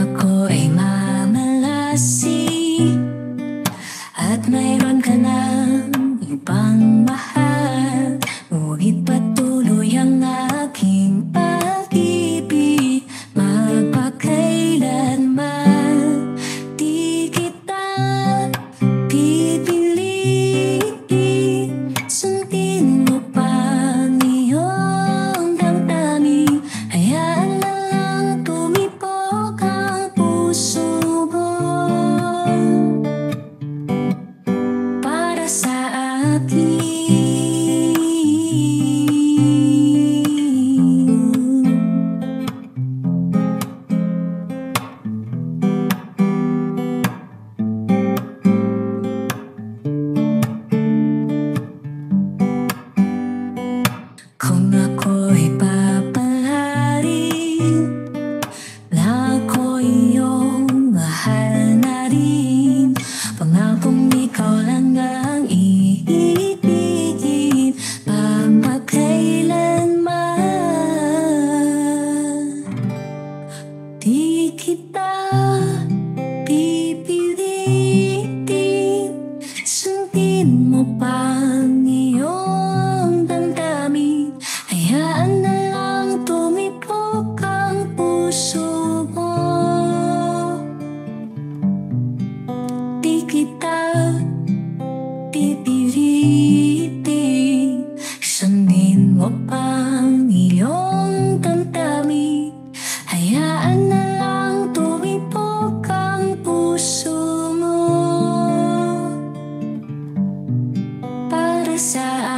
ako ay mamalasi at mayroon ka ng ibang mahal, ngunit patuloy ang aking pag-ibig. Magpakailanman di kita pipilitin, sundin mo pa ang iyong damdamin. Hayaan na lang tumibok ang puso mo para sa akin. Kung ako'y papalarin na ako iyong mahal na rin, pangakong ikaw lang ang iibigin magpakailanman. Di kita pipilitin, sundin mo pa ang iyong damdamin. Hayaan na lang tumibok ang puso mo. Di kita pipilitin, sundin mo pa ang iyong damdamin. Hayaan na lang tumibok ang puso mo para sa